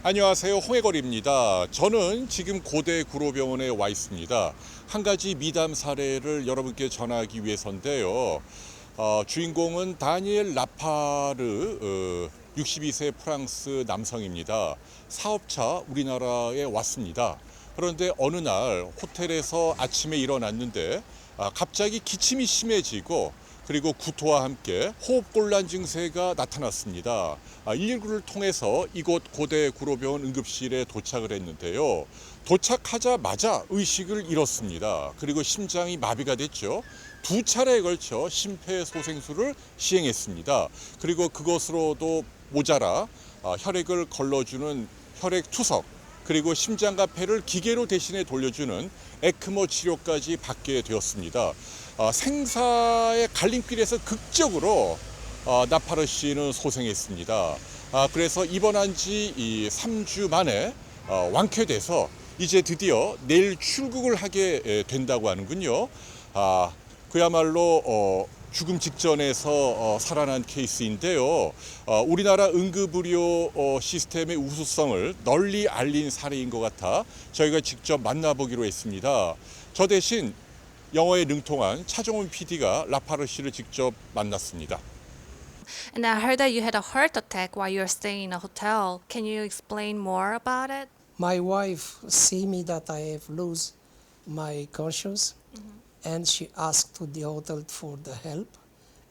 안녕하세요. 홍해걸입니다. 저는 지금 고대 구로병원에 와 있습니다. 한 가지 미담 사례를 여러분께 전하기 위해서인데요. 주인공은 다니엘 라파르 62세 프랑스 남성입니다. 사업차 우리나라에 왔습니다. 그런데 어느 날 호텔에서 아침에 일어났는데 갑자기 기침이 심해지고 그리고 구토와 함께 호흡곤란 증세가 나타났습니다. 119를 통해서 이곳 고대 구로병원 응급실에 도착을 했는데요. 도착하자마자 의식을 잃었습니다. 그리고 심장이 마비가 됐죠. 두 차례에 걸쳐 심폐소생술을 시행했습니다. 그리고 그것으로도 모자라 혈액을 걸러주는 혈액투석, 그리고 심장과 폐를 기계로 대신해 돌려주는 에크모 치료까지 받게 되었습니다. 생사의 갈림길에서 극적으로 나파르 씨는 소생했습니다. 그래서 입원한 지 3주 만에 완쾌돼서 이제 드디어 내일 출국을 하게 된다고 하는군요. 그야말로 죽음 직전에서 살아난 케이스인데요. 우리나라 응급의료 시스템의 우수성을 널리 알린 사례인 것 같아 저희가 직접 만나보기로 했습니다. 저 대신 영어에 능통한 차정훈 PD가 라파르 씨를 직접 만났습니다. And I heard that you had a heart attack while you were staying in a hotel. Can you explain more about it? My wife see me that I have lose my conscience, and she asked to the hotel for the help,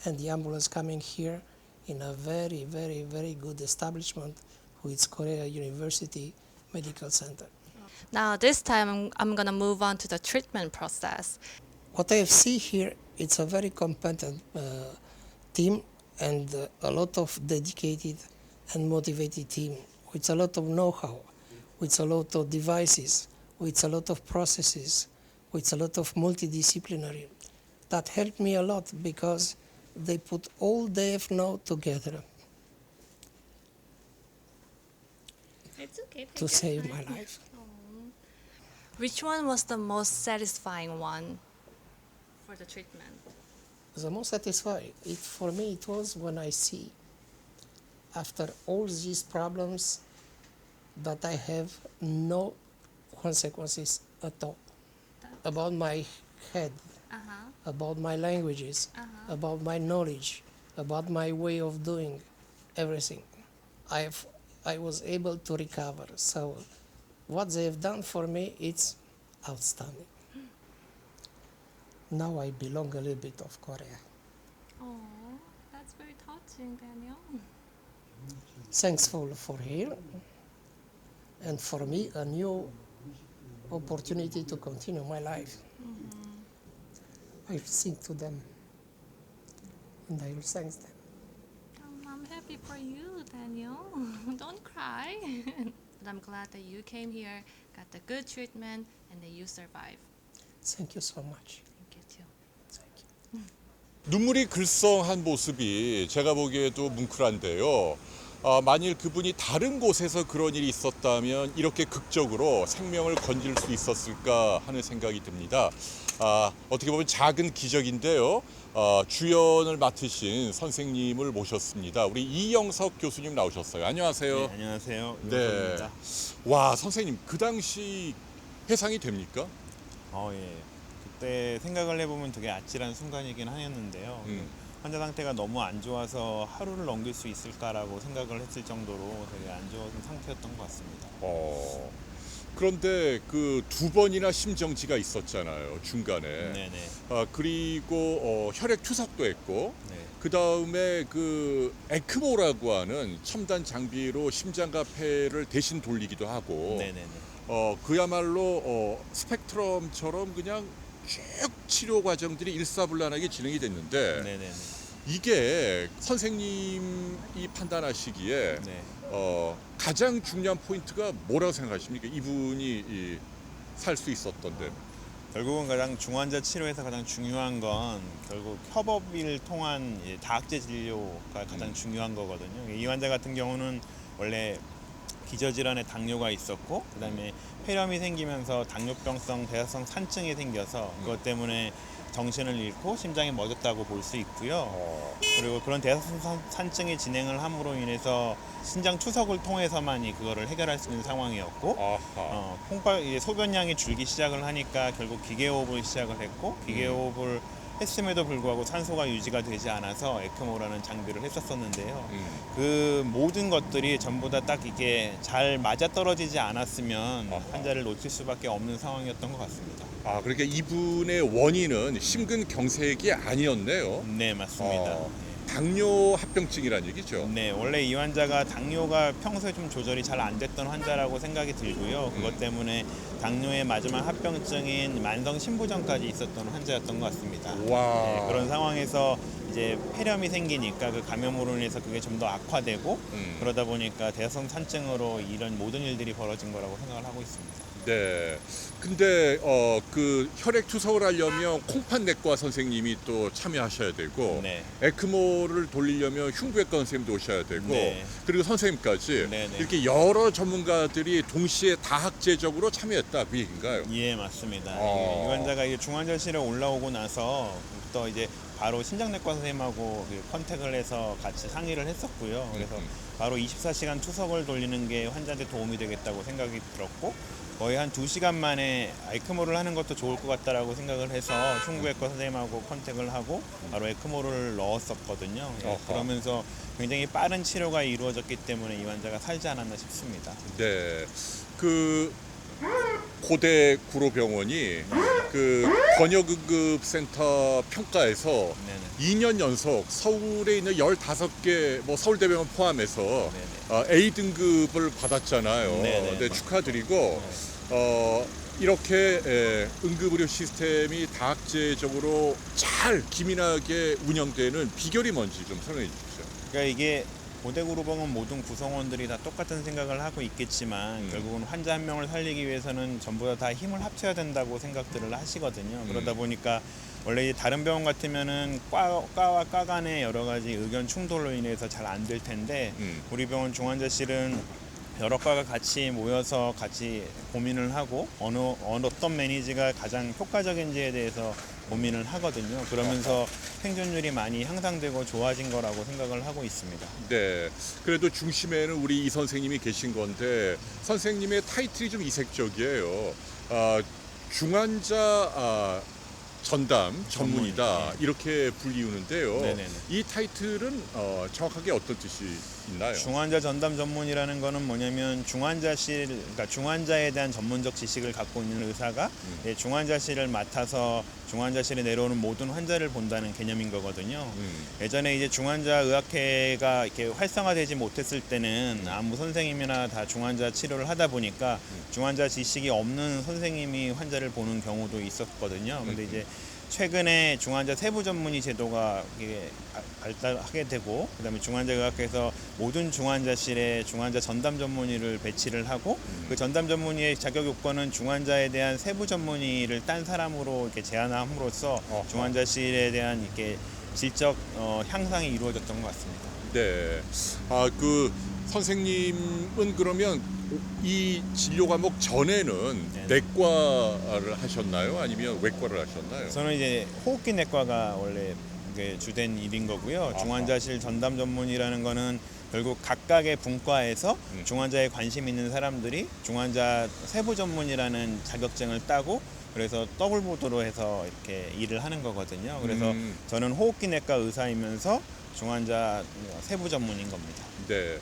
and the ambulance coming here in a very, very, very good establishment, who is Korea University Medical Center. Now this time I'm gonna move on to the treatment process. What I have seen here, it's a very competent team and a lot of dedicated and motivated team with a lot of know-how, with a lot of devices, with a lot of processes, with a lot of multidisciplinary. That helped me a lot because they put all they have know together It's okay. to save my life. Which one was the most satisfying one for the treatment? The most satisfying, for me, it was when I see, after all these problems, that I have no consequences at all about my head, about my languages, about my knowledge, about my way of doing everything. I was able to recover. So what they have done for me, it's outstanding. Now I belong a little bit of Korea. Oh, that's very touching, Daniel. Thankful for here, and for me a new opportunity to continue my life. I think to them, and I will thank them. I'm happy for you, Daniel. Don't cry. But I'm glad that you came here, got the good treatment, and that you survived. Thank you so much. Thank you too. Thank you. 눈물이 글썽한 모습이 제가 보기에도 뭉클한데요. 만일 그분이 다른 곳에서 그런 일이 있었다면 이렇게 극적으로 생명을 건질 수 있었을까 하는 생각이 듭니다. 어떻게 보면 작은 기적인데요. 주연을 맡으신 선생님을 모셨습니다. 우리 이영석 교수님 나오셨어요. 안녕하세요. 네, 안녕하세요. 네. 이영석입니다. 와, 선생님 그 당시 해상이 됩니까? 예. 그때 생각을 해보면 되게 아찔한 순간이긴 하였는데요. 환자 상태가 너무 안 좋아서 하루를 넘길 수 있을까라고 생각을 했을 정도로 되게 안 좋은 상태였던 것 같습니다. 그런데 그 두 번이나 심정지가 있었잖아요, 중간에. 네네. 그리고 혈액 투석도 했고, 네. 그 다음에 그 에크모라고 하는 첨단 장비로 심장과 폐를 대신 돌리기도 하고, 네네네. 그야말로 스펙트럼처럼 그냥 쭉 치료 과정들이 일사불란하게 진행이 됐는데, 네네네. 이게 선생님이 판단하시기에 네. 가장 중요한 포인트가 뭐라고 생각하십니까? 이분이 살 수 있었던데. 결국은 가장 중환자 치료에서 가장 중요한 건 결국 협업을 통한 다학제 진료가 가장 중요한 거거든요. 이 환자 같은 경우는 원래 기저질환에 당뇨가 있었고, 그다음에 폐렴이 생기면서 당뇨병성 대사성 산증이 생겨서 그것 때문에 정신을 잃고 심장이 멎었다고 볼 수 있고요. 그리고 그런 대사성산증이 진행을 함으로 인해서 신장 투석을 통해서만이 그거를 해결할 수 있는 상황이었고 이제 소변량이 줄기 시작을 하니까 결국 기계호흡을 시작을 했고 기계호흡을 했음에도 불구하고 산소가 유지가 되지 않아서 에크모라는 장비를 했었었는데요. 그 모든 것들이 전부 다 딱 이게 잘 맞아떨어지지 않았으면 환자를 놓칠 수밖에 없는 상황이었던 것 같습니다. 아, 그러니까 이분의 원인은 심근경색이 아니었네요. 네, 맞습니다. 당뇨 합병증이란 얘기죠. 네, 원래 이 환자가 당뇨가 평소에 좀 조절이 잘 안 됐던 환자라고 생각이 들고요. 그것 때문에 당뇨의 마지막 합병증인 만성 신부전까지 있었던 환자였던 것 같습니다. 와. 네, 그런 상황에서 이제 폐렴이 생기니까 그 감염으로 인해서 그게 좀 더 악화되고 그러다 보니까 대사성 산증으로 이런 모든 일들이 벌어진 거라고 생각을 하고 있습니다. 네. 근데 그 혈액 투석을 하려면 콩팥내과 선생님이 또 참여하셔야 되고 네. 에크모를 돌리려면 흉부외과 선생님도 오셔야 되고 네. 그리고 선생님까지 네네. 이렇게 여러 전문가들이 동시에 다학제적으로 참여했다 그 얘기인가요? 예, 맞습니다. 어. 이 환자가 이제 중환자실에 올라오고 나서부터 이제 바로 신장내과 선생님하고 컨택을 해서 같이 상의를 했었고요. 그래서 바로 24시간 투석을 돌리는 게 환자한테 도움이 되겠다고 생각이 들었고 거의 한 2시간 만에 에크모를 하는 것도 좋을 것 같다라고 생각을 해서 흉부외과 선생님하고 컨택을 하고 바로 에크모를 넣었었거든요. 예, 어허. 그러면서 굉장히 빠른 치료가 이루어졌기 때문에 이 환자가 살지 않았나 싶습니다. 네. 그 고대 구로병원이 그 번역응급센터 평가에서 네네. 2년 연속 서울에 있는 15개 뭐 서울대병원 포함해서 A 등급을 받았잖아요. 네네. 네, 축하드리고 이렇게 응급의료 시스템이 다학제적으로 잘 기민하게 운영되는 비결이 뭔지 좀 설명해 주십시오. 그러니까 이게 고대구로병원 모든 구성원들이 다 똑같은 생각을 하고 있겠지만 결국은 환자 한 명을 살리기 위해서는 전부 다 힘을 합쳐야 된다고 생각들을 하시거든요. 그러다 보니까 원래 다른 병원 같으면은 과와 과 간의 여러 가지 의견 충돌로 인해서 잘 안 될 텐데 우리 병원 중환자실은 여러 과가 같이 모여서 같이 고민을 하고 어떤 매니지가 가장 효과적인지에 대해서 고민을 하거든요. 그러면서 생존율이 많이 향상되고 좋아진 거라고 생각을 하고 있습니다. 네. 그래도 중심에는 우리 이 선생님이 계신 건데 선생님의 타이틀이 좀 이색적이에요. 중환자 전담 전문이다 이렇게 불리우는데요. 네네네. 이 타이틀은 정확하게 어떤 뜻이 있나요? 중환자 전담 전문이라는 거는 뭐냐면 그러니까 중환자에 대한 전문적 지식을 갖고 있는 의사가 중환자실을 맡아서 중환자실에 내려오는 모든 환자를 본다는 개념인 거거든요. 예전에 이제 중환자 의학회가 이렇게 활성화되지 못했을 때는 아무 선생님이나 다 중환자 치료를 하다 보니까 중환자 지식이 없는 선생님이 환자를 보는 경우도 있었거든요. 근데 이제 최근에 중환자 세부 전문의 제도가 발달하게 되고 그다음에 중환자의학회에서 모든 중환자실에 중환자 전담 전문의를 배치를 하고 그 전담 전문의의 자격 요건은 중환자에 대한 세부 전문의를 딴 사람으로 이렇게 제안함으로써 중환자실에 대한 이렇게 질적 향상이 이루어졌던 것 같습니다. 네. 그 선생님은 그러면 이 진료 과목 전에는 네네. 내과를 하셨나요? 아니면 외과를 하셨나요? 저는 이제 호흡기 내과가 원래 이게 주된 일인 거고요. 중환자실 전담 전문이라는 거는 결국 각각의 분과에서 중환자에 관심 있는 사람들이 중환자 세부 전문이라는 자격증을 따고 그래서 더블 보드로 해서 이렇게 일을 하는 거거든요. 그래서 저는 호흡기 내과 의사이면서 중환자 세부 전문인 겁니다. 네.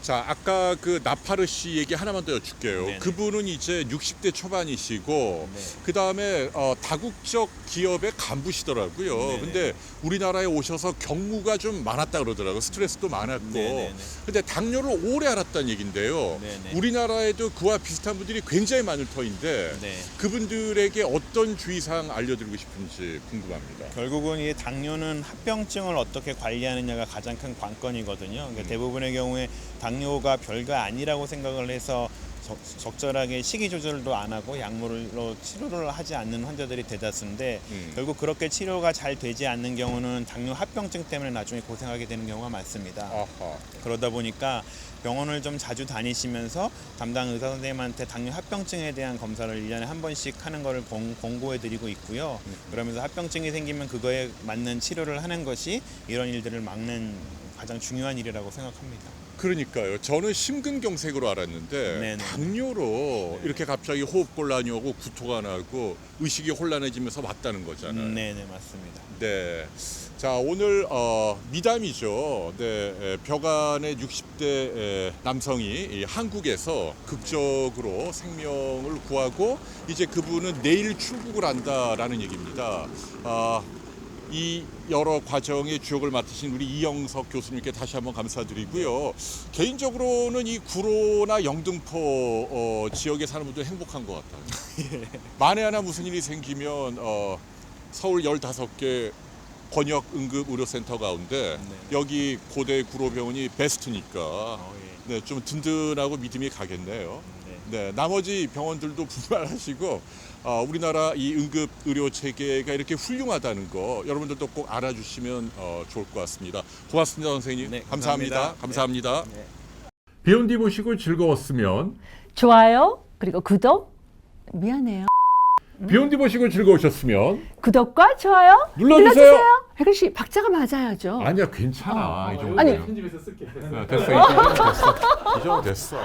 자, 아까 그 나파르 씨 얘기 하나만 더 여쭐게요. 네네. 그분은 이제 60대 초반이시고 네. 그다음에 다국적 기업의 간부시더라고요. 네네. 근데 우리나라에 오셔서 경무가 좀 많았다 그러더라고요. 스트레스도 많았고. 네네네. 근데 당뇨를 오래 앓았다는 얘긴데요. 네네. 우리나라에도 그와 비슷한 분들이 굉장히 많을 터인데 네. 그분들에게 어떤 주의사항 알려드리고 싶은지 궁금합니다. 결국은 이 당뇨는 합병증을 어떻게 관리하느냐가 가장 큰 관건이거든요. 그러니까 대부분의 경우에 당뇨가 별거 아니라고 생각을 해서 적절하게 식이 조절도 안 하고 약물로 치료를 하지 않는 환자들이 대다수인데 결국 그렇게 치료가 잘 되지 않는 경우는 당뇨 합병증 때문에 나중에 고생하게 되는 경우가 많습니다. 아하. 그러다 보니까 병원을 좀 자주 다니시면서 담당 의사 선생님한테 당뇨 합병증에 대한 검사를 1년에 한 번씩 하는 것을 권고해 드리고 있고요. 그러면서 합병증이 생기면 그거에 맞는 치료를 하는 것이 이런 일들을 막는 가장 중요한 일이라고 생각합니다. 그러니까요. 저는 심근경색으로 알았는데 네네. 당뇨로 이렇게 갑자기 호흡곤란이 오고 구토가 나고 의식이 혼란해지면서 왔다는 거잖아요. 네네, 맞습니다. 네. 자, 오늘 미담이죠. 네, 벽안의 60대 남성이 이 한국에서 극적으로 생명을 구하고 이제 그분은 내일 출국을 한다라는 얘기입니다. 이 여러 과정의 주역을 맡으신 우리 이영석 교수님께 다시 한번 감사드리고요. 개인적으로는 이 구로나 영등포 지역에 사는 분들 행복한 것 같아요. 만에 하나 무슨 일이 생기면 서울 15개 번역 응급 의료센터 가운데 여기 고대 구로병원이 베스트니까 예. 네, 좀 든든하고 믿음이 가겠네요. 네, 나머지 병원들도 분발하시고 우리나라 이 응급 의료 체계가 이렇게 훌륭하다는 거 여러분들도 꼭 알아주시면 좋을 것 같습니다. 고맙습니다, 선생님. 네, 감사합니다. 감사합니다. 감사합니다. 네. 비욘디 보시고 즐거웠으면 좋아요, 그리고 구독. 미안해요. 비욘디 보시고 즐거우셨으면 구독과 좋아요 눌러주세요. 혜근 씨, 박자가 맞아야죠. 아니야, 괜찮아. 이 정도. 아니. 편집해서 쓸게. 됐어. 이 정도 됐어.